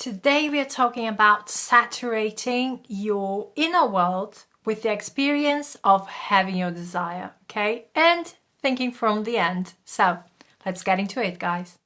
Today we are talking about saturating your inner world with the experience of having your desire, okay? And thinking from the end. So let's get into it, guys.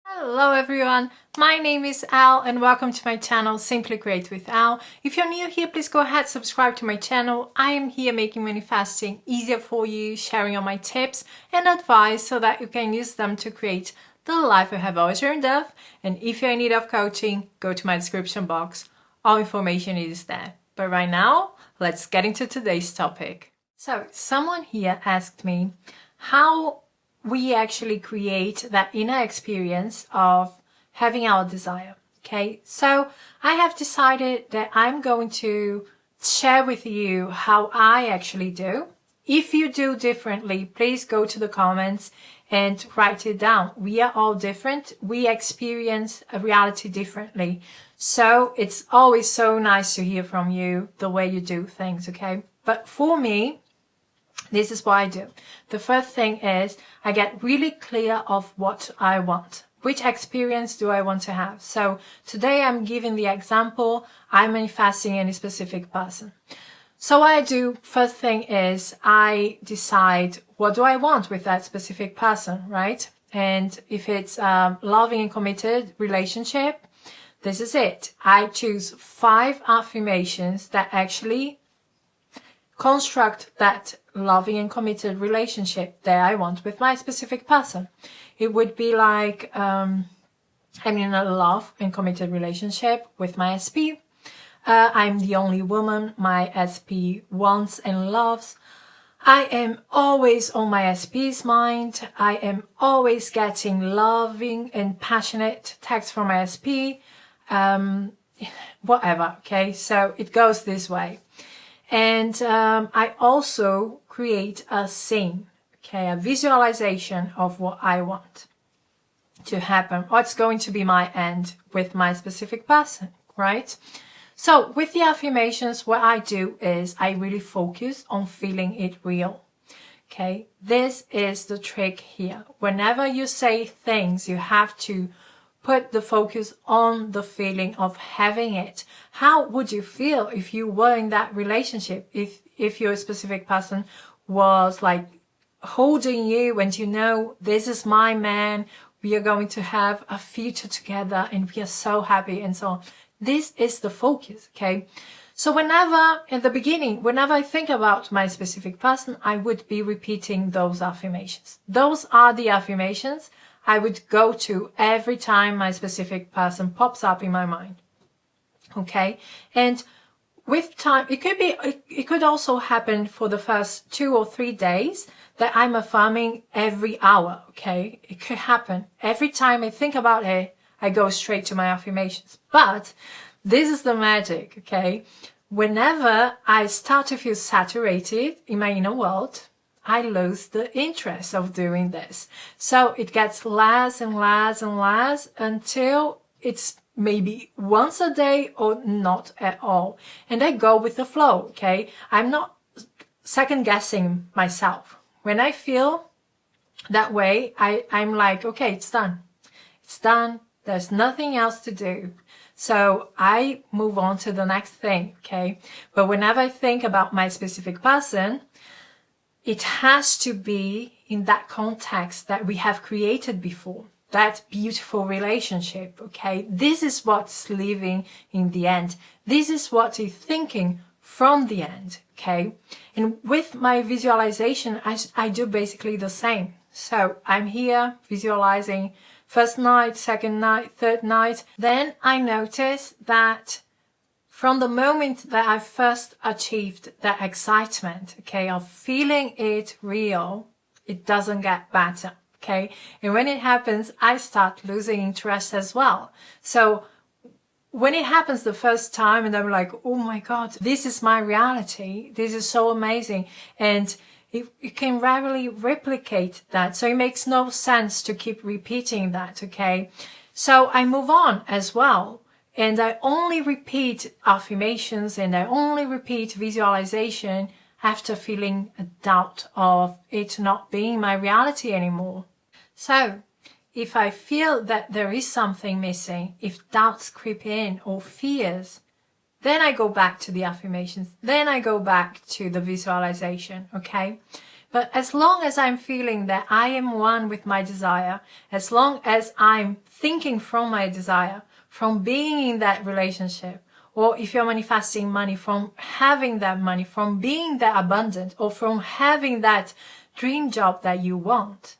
Hello everyone, my name is Al and welcome to my channel Simply Create with Al. If you're new here, please go ahead, subscribe to my channel. I am here making manifesting easier for you, sharing all my tips and advice so that you can use them to create the life you have always dreamed of. And if you're in need of coaching, go to my description box. All information is there. But right now, let's get into today's topic. So someone here asked me how we actually create that inner experience of having our desire. Okay, so I have decided that I'm going to share with you how I actually do. If you do differently, please go to the comments and write it down. We are all different. We experience a reality differently. So it's always so nice to hear from you the way you do things, okay? But for me, this is what I do. The first thing is I get really clear of what I want. Which experience do I want to have? So today I'm giving the example, I'm manifesting any specific person. So what I do, first thing is I decide what do I want with that specific person, right? And if it's a loving and committed relationship, this is it. I choose 5 affirmations that actually construct that loving and committed relationship that I want with my specific person. It would be like, I'm in a love and committed relationship with my SP. I'm the only woman my SP wants and loves. I am always on my SP's mind. I am always getting loving and passionate texts from my SP. Whatever, okay? So it goes this way. And I also create a scene, okay, a visualization of what I want to happen, what's going to be my end with my specific person, right? So with the affirmations, what I do is I really focus on feeling it real, okay? This is the trick here. Whenever you say things, you have to put the focus on the feeling of having it. How would you feel if you were in that relationship? If your specific person was like holding you and you know, this is my man, we are going to have a future together and we are so happy and so on. This is the focus, okay? So whenever, in the beginning, whenever I think about my specific person, I would be repeating those affirmations. Those are the affirmations I would go to every time my specific person pops up in my mind. Okay? And with time, it could also happen for the first 2 or 3 days that I'm affirming every hour. Okay? It could happen. Every time I think about it, I go straight to my affirmations. But this is the magic. Okay? Whenever I start to feel saturated in my inner world, I lose the interest of doing this. So it gets less and less and less until it's maybe once a day or not at all. And I go with the flow, okay? I'm not second guessing myself. When I feel that way, I'm like, okay, it's done. It's done. There's nothing else to do. So I move on to the next thing, okay? But whenever I think about my specific person, it has to be in that context that we have created before, that beautiful relationship, okay? This is what's living in the end. This is what is thinking from the end, okay? And with my visualization, I do basically the same. So I'm here visualizing first night, second night, third night. Then I notice that from the moment that I first achieved that excitement, okay, of feeling it real, it doesn't get better, okay? And when it happens, I start losing interest as well. So when it happens the first time and I'm like, oh my God, this is my reality. This is so amazing. And you can rarely replicate that. So it makes no sense to keep repeating that, okay? So I move on as well. And I only repeat affirmations and I only repeat visualization after feeling a doubt of it not being my reality anymore. So if I feel that there is something missing, if doubts creep in or fears, then I go back to the affirmations, then I go back to the visualization, okay? But as long as I'm feeling that I am one with my desire, as long as I'm thinking from my desire, from being in that relationship, or if you're manifesting money, from having that money, from being that abundant, or from having that dream job that you want,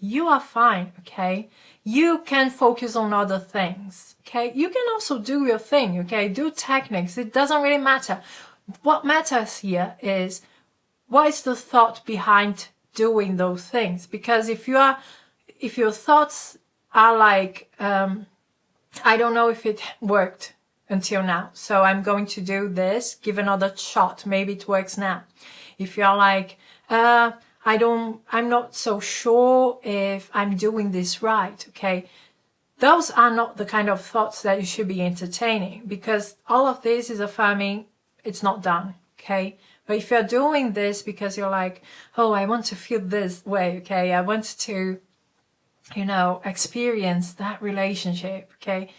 you are fine, okay? You can focus on other things, okay? You can also do your thing, okay? Do techniques. It doesn't really matter. What matters here is what is the thought behind doing those things? Because if your thoughts are like, I don't know if it worked until now, so I'm going to do this, give another shot, maybe it works now. If you're like, I'm not so sure if I'm doing this right, okay? Those are not the kind of thoughts that you should be entertaining, because all of this is affirming it's not done, okay? But if you're doing this because you're like, oh, I want to feel this way, okay? I want to, you know, experience that relationship, okay?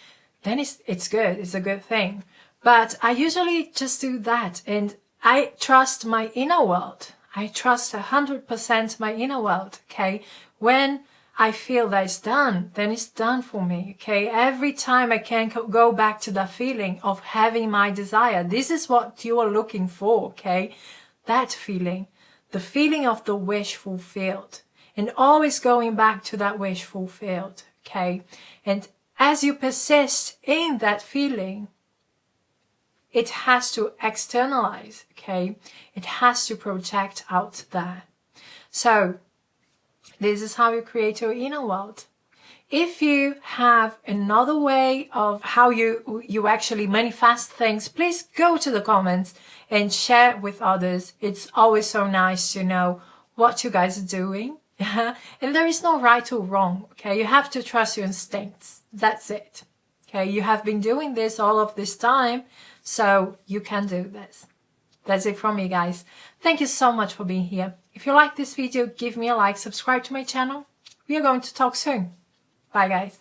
Then it's good, it's a good thing. But I usually just do that, and I trust my inner world. I trust 100% my inner world, okay? When I feel that it's done, then it's done for me, okay? Every time I can go back to that feeling of having my desire. This is what you are looking for, okay? That feeling, the feeling of the wish fulfilled, and always going back to that wish fulfilled, okay? And as you persist in that feeling, it has to externalize, okay? It has to project out there. So this is how you create your inner world. If you have another way of how you actually manifest things, please go to the comments and share with others. It's always so nice to know what you guys are doing. And there is no right or wrong, okay? You have to trust your instincts. That's it, okay? You have been doing this all of this time, so you can do this. That's it from me, guys. Thank you so much for being here. If you like this video, give me a like, subscribe to my channel. We are going to talk soon. Bye, guys.